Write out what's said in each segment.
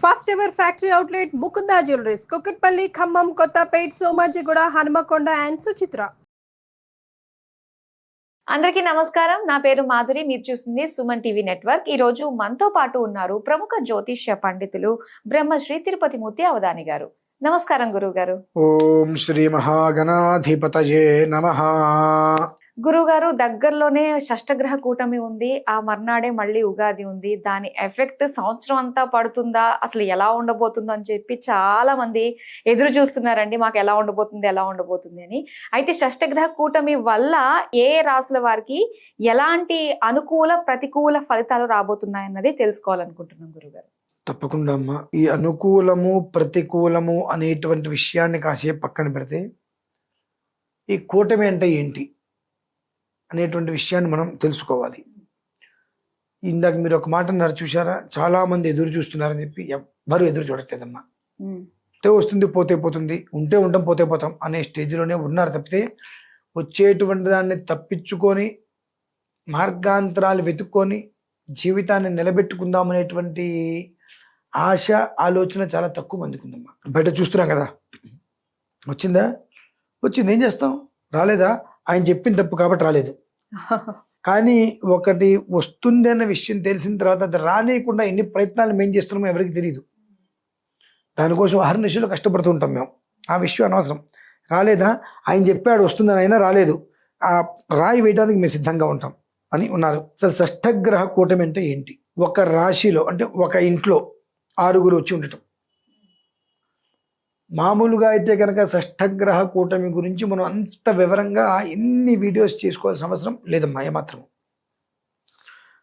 First ever factory outlet Mukunda jewelleries Kukatpally, Khammam, Kothapet, Somajiguda, Hanamkonda and Suchitra. అందరికీ నమస్కారం. నా పేరు మాధురి. మీరు చూస్తుంది సుమన్ టీవీ నెట్వర్క్. ఈ రోజు మనతో పాటు ఉన్నారు ప్రముఖ జ్యోతిష్య పండితులు బ్రహ్మశ్రీ తిరుపతి మూర్తి అవధాని గారు. నమస్కారం గురువు గారు. ఓం శ్రీ మహాగణాధిపతయే నమః. గురువు గారు, దగ్గరలోనే షష్టగ్రహ కూటమి ఉంది. ఆ మర్నాడే మళ్ళీ ఉగాది ఉంది. దాని ఎఫెక్ట్ సంవత్సరం అంతా పడుతుందా, అసలు ఎలా ఉండబోతుందో అని చెప్పి చాలా మంది ఎదురు చూస్తున్నారండి. మాకు ఎలా ఉండబోతుంది అని. అయితే షష్టగ్రహ కూటమి వల్ల ఏ రాసుల వారికి ఎలాంటి అనుకూల ప్రతికూల ఫలితాలు రాబోతున్నాయన్నది తెలుసుకోవాలనుకుంటున్నాం గురుగారు. తప్పకుండా అమ్మా. ఈ అనుకూలము ప్రతికూలము అనేటువంటి విషయాన్ని కాసేపు పక్కన పెడితే ఈ కూటమి అంటే ఏంటి అనేటువంటి విషయాన్ని మనం తెలుసుకోవాలి. ఇందాక మీరు ఒక మాట అన్నారు చూసారా, చాలా మంది ఎదురు చూస్తున్నారని చెప్పి. ఎవ్వరు ఎదురు చూడట్లేదమ్మా. ఉంటే వస్తుంది, పోతే పోతుంది, ఉంటే ఉంటాం, పోతే పోతాం అనే స్టేజ్లోనే ఉన్నారు తప్పితే వచ్చేటువంటి దాన్ని తప్పించుకొని మార్గాంతరాలు వెతుక్కొని జీవితాన్ని నిలబెట్టుకుందాం అనేటువంటి ఆశ ఆలోచన చాలా తక్కువ మందికి ఉందమ్మా. బయట చూస్తున్నాం కదా, వచ్చిందా, వచ్చింది, ఏం చేస్తాం, రాలేదా, ఆయన చెప్పిన తప్పు కాబట్టి రాలేదు. కానీ ఒకటి వస్తుంది అన్న విషయం తెలిసిన తర్వాత అది రానియకుండా ఎన్ని ప్రయత్నాలు మేము చేస్తున్నామో ఎవరికి తెలియదు. దానికోసం అహర్నిశలు కష్టపడుతూ ఉంటాం మేము. ఆ విషయం అనవసరం. రాలేదా, ఆయన చెప్పాడు వస్తుందని, అయినా రాలేదు, ఆ రాయి వేయడానికి మేము సిద్ధంగా ఉంటాం అని ఉన్నారు. అసలు షష్టగ్రహ కూటమి అంటే ఏంటి? ఒక రాశిలో అంటే ఒక ఇంట్లో 6 వచ్చి ఉండటం. మామూలుగా అయితే కనుక షష్టగ్రహ కూటమి గురించి మనం అంత వివరంగా ఎన్ని వీడియోస్ చేసుకోవాల్సిన అవసరం లేదమ్మా ఏమాత్రం.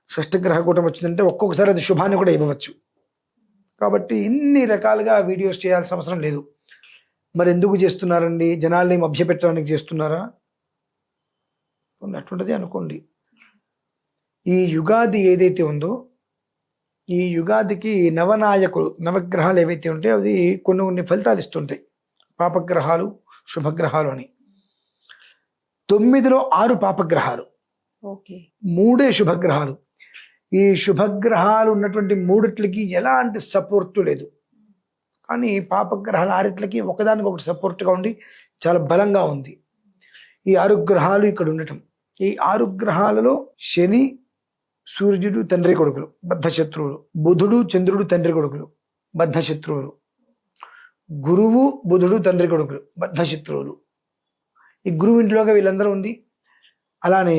షష్టగ్రహ కూటమి వచ్చిందంటే ఒక్కొక్కసారి అది శుభాన్ని కూడా ఇవ్వవచ్చు. కాబట్టి ఇన్ని రకాలుగా వీడియోస్ చేయాల్సిన అవసరం లేదు. మరి ఎందుకు చేస్తున్నారండి? జనాల్ని మభ్యపెట్టడానికి చేస్తున్నారా? అటువంటిది అనుకోండి. ఈ యుగాది ఏదైతే ఉందో, ఈ యుగాదికి నవనాయకులు, నవగ్రహాలు ఏవైతే ఉంటాయో అది కొన్ని ఫలితాలు ఇస్తుంటాయి. పాపగ్రహాలు, శుభగ్రహాలు అని. 9లో 6 పాపగ్రహాలు, 3 శుభగ్రహాలు. ఈ శుభగ్రహాలు ఉన్నటువంటి 3 ఎలాంటి సపోర్టు లేదు. కానీ పాపగ్రహాలు 6 ఒకదానికొకటి సపోర్ట్గా ఉండి చాలా బలంగా ఉంది. ఈ 6 గ్రహాలు ఇక్కడ ఉండటం. ఈ 6 గ్రహాలలో శని, సూర్యుడు తండ్రి కొడుకులు, బద్ధశత్రువులు. బుధుడు, చంద్రుడు తండ్రి కొడుకులు, బద్ధశత్రువులు. గురువు, బుధుడు తండ్రి కొడుకులు, బద్ధశత్రువులు. ఈ గురువు ఇంట్లోగా వీళ్ళందరూ ఉంది. అలానే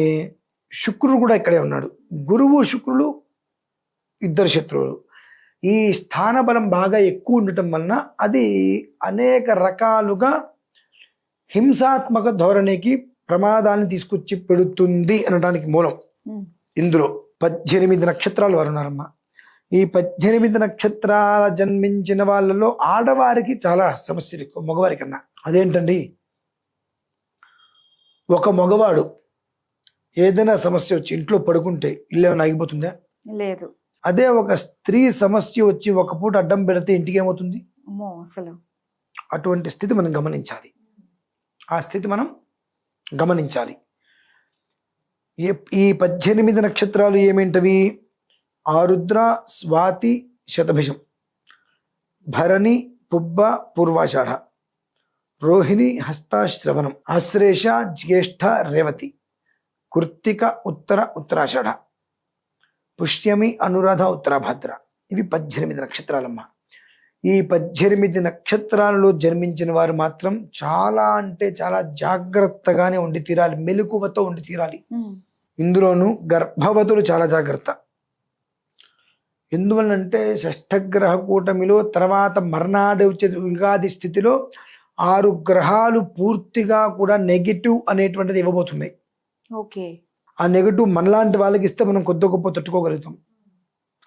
శుక్రుడు కూడా ఇక్కడే ఉన్నాడు. గురువు, శుక్రుడు ఇద్దరు శత్రువులు. ఈ స్థాన బలం బాగా ఎక్కువ ఉండటం వలన అది అనేక రకాలుగా హింసాత్మక ధోరణికి ప్రమాదాన్ని తీసుకొచ్చి పెడుతుంది అనడానికి మూలం. ఇందులో 18 నక్షత్రాలు వారు ఉన్నారమ్మా. ఈ 18 నక్షత్రాల జన్మించిన వాళ్ళలో ఆడవారికి చాలా సమస్యలు ఎక్కువ మగవారి కన్నా. అదేంటండి? ఒక మగవాడు ఏదైనా సమస్య వచ్చి ఇంట్లో పడుకుంటే ఇల్లు ఏమైనా ఆగిపోతుందా? లేదు. అదే ఒక స్త్రీ సమస్య వచ్చి ఒక పూట అడ్డం పెడితే ఇంటికి ఏమవుతుంది? అసలు అటువంటి స్థితి మనం గమనించాలి. ఆ స్థితి మనం గమనించాలి. ఈ 18 నక్షత్రాలు ఏమేంటవి? ఆరుద్ర, స్వాతి, శతభిషం, భరణి, పుబ్బ, పూర్వాషాఢ, రోహిణి, హస్త, శ్రవణం, ఆశ్లేష, జ్యేష్ఠ, రేవతి, కృత్తిక, ఉత్తరాషాఢ, పుష్యమి, అనురాధ, ఉత్తరాభాద్ర. ఇవి 18 నక్షత్రాలమ్మా. ఈ 18 నక్షత్రాలలో జన్మించిన వారు మాత్రం చాలా అంటే చాలా జాగ్రత్తగానే ఉండి తీరాలి, మెలకువతో ఉండి తీరాలి. ఇందులోనూ గర్భవతులు చాలా జాగ్రత్త. ఎందువల్లంటే షష్టగ్రహ కూటమిలో తర్వాత మర్నాడు వచ్చే ఉగాది స్థితిలో 6 గ్రహాలు పూర్తిగా కూడా నెగిటివ్ అనేటువంటిది ఇవ్వబోతున్నాయి. ఆ నెగిటివ్ మనలాంటి వాళ్ళకి ఇస్తే మనం కొద్ది గొప్ప తట్టుకోగలుగుతాం.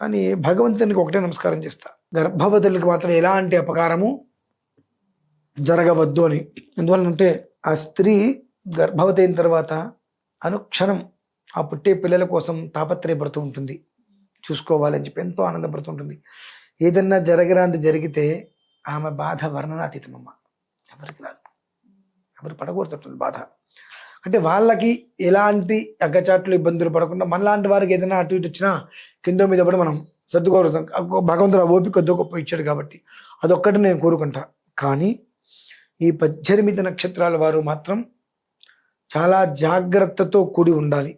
కానీ భగవంతునికి ఒకటే నమస్కారం చేస్తా, గర్భవతులకి మాత్రం ఎలాంటి అపకారము జరగవద్దు అని. ఎందువల్లంటే ఆ స్త్రీ గర్భవతి అయిన తర్వాత అనుక్షణం ఆ పుట్టే పిల్లల కోసం తాపత్రయపడుతూ ఉంటుంది, చూసుకోవాలని చెప్పి ఎంతో ఆనందపడుతుంటుంది. ఏదన్నా జరగరాంది జరిగితే ఆమె బాధ వర్ణనాతీతమమ్మ. ఎవరికి రాదు, ఎవరు పడకూడదు బాధ. అంటే వాళ్ళకి ఎలాంటి అగ్గచాట్లు ఇబ్బందులు పడకుండా మనలాంటి వారికి ఏదైనా అటు ఇటు వచ్చినా కింద మీద పడి మనం సర్దుకోగలుగుతాం. భగవంతుడు ఆ ఓపిక కొద్ది గొప్ప ఇచ్చాడు కాబట్టి అదొక్కటి నేను కోరుకుంటా. కానీ ఈ 18 నక్షత్రాల వారు మాత్రం చాలా జాగ్రత్తతో కూడి ఉండాలి.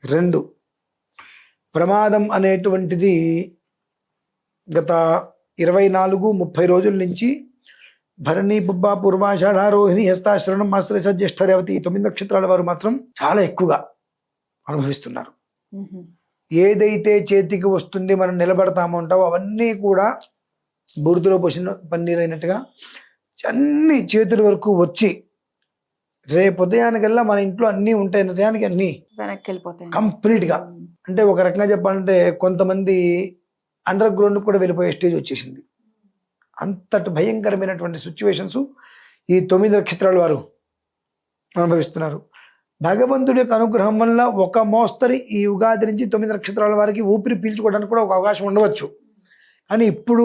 2, ప్రమాదం అనేటువంటిది గత 24-30 రోజుల నుంచి భరణి, పుబ్బ, పూర్వాషాఢ, రోహిణి, హస్తాశ్రవణం, మాస్త్రేష, జ్యేష్ఠ, రేవతి ఈ 9 నక్షత్రాల వారు మాత్రం చాలా ఎక్కువగా అనుభవిస్తున్నారు. ఏదైతే చేతికి వస్తుంది మనం నిలబడతామో అంటావో అవన్నీ కూడా బురదలో పోసిన పన్నీర్ అయినట్టుగా అన్ని చేతుల వరకు వచ్చి రేపు ఉదయానికల్లా మన ఇంట్లో అన్నీ ఉంటాయి, ఉదయానికి అన్నీ వెనక్కి వెళ్ళిపోతాయి కంప్లీట్గా. అంటే ఒక రకంగా చెప్పాలంటే కొంతమంది అండర్ గ్రౌండ్ కూడా వెళ్ళిపోయే స్టేజ్ వచ్చేసింది. అంతటి భయంకరమైనటువంటి సిచ్యువేషన్స్ ఈ 9 నక్షత్రాల వారు అనుభవిస్తున్నారు. భగవంతుడి యొక్క అనుగ్రహం వల్ల ఒక మోస్తరి ఈ ఉగాది నుంచి 9 నక్షత్రాల వారికి ఊపిరి పీల్చుకోవడానికి కూడా ఒక అవకాశం ఉండవచ్చు. కానీ ఇప్పుడు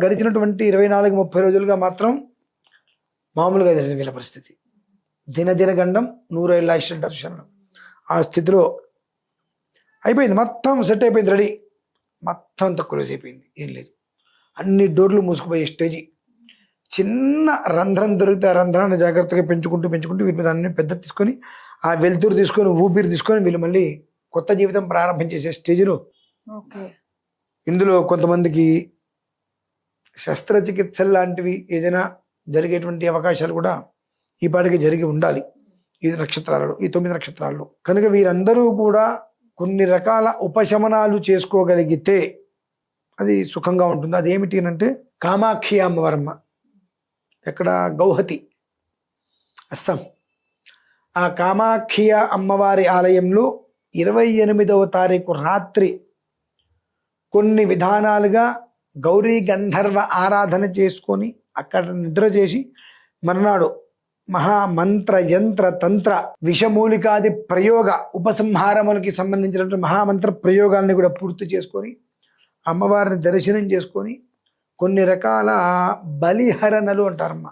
గడిచినటువంటి 24-30 రోజులుగా మాత్రం మామూలుగా జరిగిన వీళ్ళ పరిస్థితి దినదిన గండం 100 ఏళ్ళ దర్శనం ఆ స్థితిలో అయిపోయింది. మొత్తం సెట్ అయిపోయింది, రెడీ, మొత్తం తక్కువ రోజు అయిపోయింది. ఏం లేదు, అన్ని డోర్లు మూసుకుపోయే స్టేజీ. చిన్న రంధ్రం దొరికితే ఆ రంధ్రాన్ని జాగ్రత్తగా పెంచుకుంటూ వీటి దాన్ని పెద్ద తీసుకొని ఆ వెలుతురు తీసుకొని ఊపిరి తీసుకొని వీళ్ళు మళ్ళీ కొత్త జీవితం ప్రారంభం చేసే స్టేజ్లో. ఇందులో కొంతమందికి శస్త్రచికిత్సలు లాంటివి ఏదైనా జరిగేటువంటి అవకాశాలు కూడా ఈ పాటికి జరిగి ఉండాలి ఈ నక్షత్రాలలో, ఈ 9 నక్షత్రాల్లో. కనుక వీరందరూ కూడా కొన్ని రకాల ఉపశమనాలు చేసుకోగలిగితే అది సుఖంగా ఉంటుంది. అదేమిటి అంటే కామాక్షి అమ్మవారమ్మ, ఎక్కడ, గౌహతి, అస్సాం. ఆ కామాక్షి అమ్మవారి ఆలయంలో 28వ తారీఖు రాత్రి కొన్ని విధానాలుగా గౌరీ గంధర్వ ఆరాధన చేసుకొని అక్కడ నిద్ర చేసి మర్నాడు మహామంత్ర యంత్ర తంత్ర విషమూలికాది ప్రయోగ ఉపసంహారములకి సంబంధించినటువంటి మహామంత్ర ప్రయోగాల్ని కూడా పూర్తి చేసుకొని అమ్మవారిని దర్శనం చేసుకొని కొన్ని రకాల బలిహరణలు అంటారమ్మ,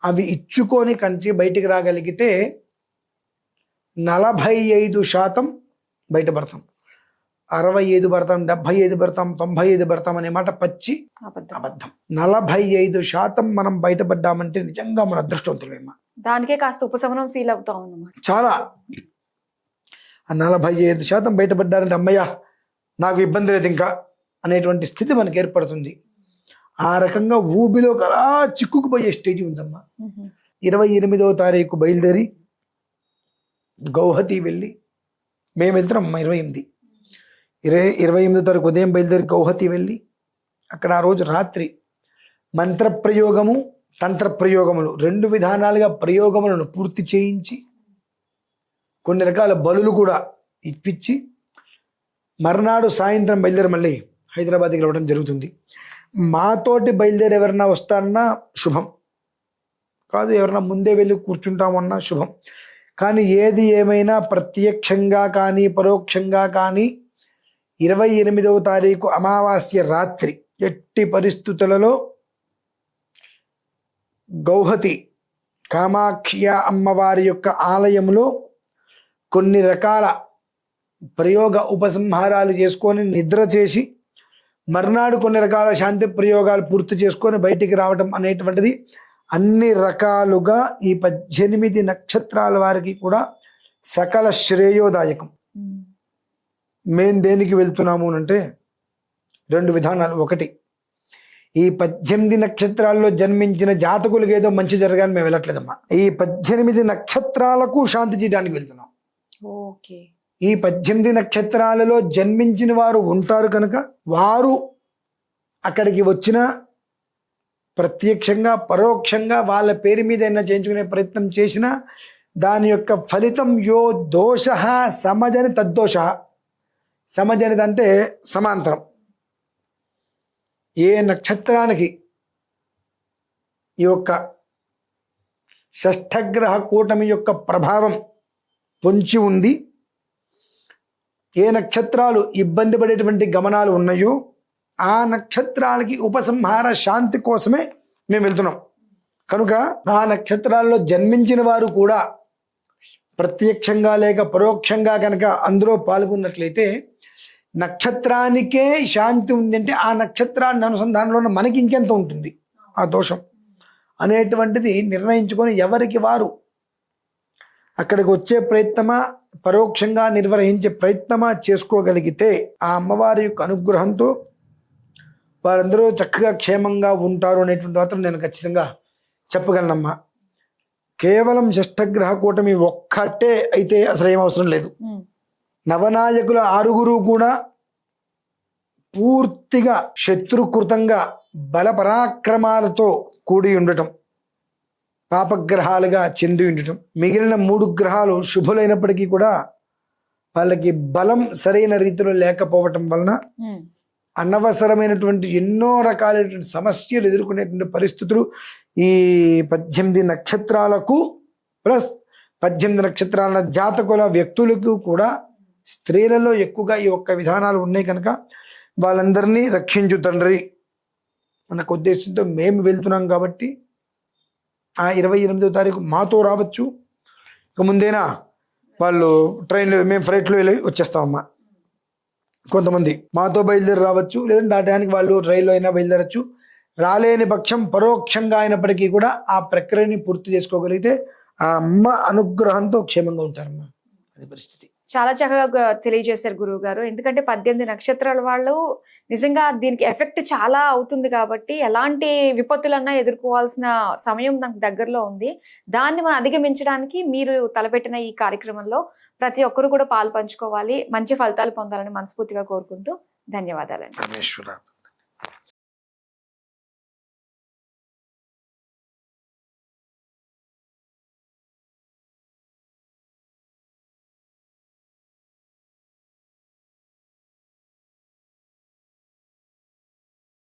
అవి ఇచ్చుకొని కంచి బయటికి రాగలిగితే 45% బయటపడతాం. 65 పడతాం, 75 పడతాం, 95 పడతాం అనే మాట పచ్చి అబద్ధం. 45% మనం బయటపడ్డామంటే నిజంగా మన అదృష్టవంతులేమ్మా. దానికే కాస్త ఉపశమనం ఫీల్ అవుతాం అన్నమాట. చాలా. 45% బయటపడ్డారంటే అమ్మయ్య నాకు ఇబ్బంది లేదు ఇంకా అనేటువంటి స్థితి మనకు ఏర్పడుతుంది. ఆ రకంగా ఊబిలో అలా చిక్కుకుపోయే స్టేజ్ ఉందమ్మా. 28వ తారీఖు బయలుదేరి గౌహతి వెళ్ళి, మేము వెళ్తున్నాం అమ్మా 28వ తారీఖు ఉదయం బయలుదేరి గౌహతి వెళ్ళి అక్కడ ఆ రోజు రాత్రి మంత్రప్రయోగము తంత్రప్రయోగములు 2 విధానాలుగా ప్రయోగములను పూర్తి చేయించి కొన్ని రకాల బలులు కూడా ఇప్పించి మర్నాడు సాయంత్రం బయలుదేరి మళ్ళీ హైదరాబాద్కి రావడం జరుగుతుంది. మాతోటి బయలుదేరి ఎవరన్నా వస్తారన్నా శుభం కాదు, ఎవరన్నా ముందే వెళ్ళి కూర్చుంటామన్నా శుభం. కానీ ఏది ఏమైనా ప్రత్యక్షంగా కానీ పరోక్షంగా కానీ 28వ తారీఖు అమావాస్య రాత్రి ఎట్టి పరిస్థితులలో గౌహతి కామాక్షి అమ్మవారి యొక్క ఆలయంలో కొన్ని రకాల ప్రయోగ ఉపసంహారాలు చేసుకొని నిద్ర చేసి మర్నాడు కొన్ని రకాల శాంతి ప్రయోగాలు పూర్తి చేసుకొని బయటికి రావటం అనేటువంటిది అన్ని రకాలుగా ఈ 18 నక్షత్రాల వారికి కూడా సకల శ్రేయోదాయకం. మేం దేనికి వెళ్తున్నాము అంటే 2 విధానాలు. ఒకటి, ఈ 18 నక్షత్రాల్లో జన్మించిన జాతకులకు ఏదో మంచి జరగాలని మేము వెళ్ళట్లేదమ్మా. ఈ 18 నక్షత్రాలకు శాంతి చేయడానికి వెళ్తున్నాం. ఓకే. ఈ 18 నక్షత్రాలలో జన్మించిన వారు ఉంటారు కనుక వారు అక్కడికి వచ్చిన ప్రత్యక్షంగా పరోక్షంగా వాళ్ళ పేరు మీద అయినా చేయించుకునే ప్రయత్నం చేసినా దాని యొక్క ఫలితం యో దోష సమజని తద్దోష. సమజనిది అంటే సమాంతరం. ఏ నక్షత్రానికి ఈ యొక్క షష్ఠగ్రహ కూటమి యొక్క ప్రభావం పొంచి ఉంది, ఏ నక్షత్రాలు ఇబ్బంది పడేటువంటి గమనాలు ఉన్నాయో ఆ నక్షత్రాలకి ఉపసంహార శాంతి కోసమే మేము వెళ్తున్నాం. కనుక ఆ నక్షత్రాల్లో జన్మించిన వారు కూడా ప్రత్యక్షంగా లేక పరోక్షంగా కనుక అందులో పాల్గొన్నట్లయితే నక్షత్రానికే శాంతి ఉంది అంటే ఆ నక్షత్రాన్ని అనుసంధానంలో ఉన్న మనకి ఇంకెంత ఉంటుంది ఆ దోషం అనేటువంటిది నిర్ణయించుకొని ఎవరికి వారు అక్కడికి వచ్చే ప్రయత్నమా పరోక్షంగా నిర్వహించే ప్రయత్నమా చేసుకోగలిగితే ఆ అమ్మవారి యొక్క అనుగ్రహంతో వారందరూ చక్కగా క్షేమంగా ఉంటారు అనేటువంటి మాత్రం నేను ఖచ్చితంగా చెప్పగలనమ్మా. కేవలం షష్ఠగ్రహ కూటమి ఒక్కటే అయితే అసలు ఏం అవసరం లేదు. నవనాయకుల 6 కూడా పూర్తిగా శత్రుకృతంగా బల పరాక్రమాలతో కూడి ఉండటం, పాపగ్రహాలుగా చెంది ఉండటం, మిగిలిన 3 గ్రహాలు శుభులైనప్పటికీ కూడా వాళ్ళకి బలం సరైన రీతిలో లేకపోవటం వలన అనవసరమైనటువంటి ఎన్నో రకాలైనటువంటి సమస్యలు ఎదుర్కొనేటువంటి పరిస్థితులు ఈ 18 నక్షత్రాలకు ప్లస్ 18 నక్షత్రాల జాతకుల వ్యక్తులకు కూడా స్త్రీలలో ఎక్కువగా ఈ ఒక్క విధానాలు ఉన్నాయి కనుక వాళ్ళందరినీ రక్షించు తండ్రి మనకు ఉద్దేశంతో మేము వెళ్తున్నాం కాబట్టి ఆ 28వ తారీఖు మాతో రావచ్చు. ఇక ముందేనా వాళ్ళు ట్రైన్లో మేము ఫ్లైట్లో వెళ్ళి వచ్చేస్తామమ్మా. కొంతమంది మాతో బయలుదేరి రావచ్చు, లేదంటే ఆ టైంకి వాళ్ళు రైల్లో అయినా బయలుదేరచ్చు. రాలేని పక్షం పరోక్షంగా అయినప్పటికీ కూడా ఆ ప్రక్రియని పూర్తి చేసుకోగలిగితే ఆ అమ్మ అనుగ్రహంతో క్షేమంగా ఉంటారమ్మా. అది పరిస్థితి. చాలా చక్కగా తెలియజేశారు గురువు గారు. ఎందుకంటే 18 నక్షత్రాల వాళ్ళు నిజంగా దీనికి ఎఫెక్ట్ చాలా అవుతుంది కాబట్టి ఎలాంటి విపత్తులన్నా ఎదుర్కోవాల్సిన సమయం నాకు దగ్గరలో ఉంది. దాన్ని మనం అధిగమించడానికి మీరు తలపెట్టిన ఈ కార్యక్రమంలో ప్రతి ఒక్కరు కూడా పాలు పంచుకోవాలి, మంచి ఫలితాలు పొందాలని మనస్ఫూర్తిగా కోరుకుంటూ ధన్యవాదాలండి.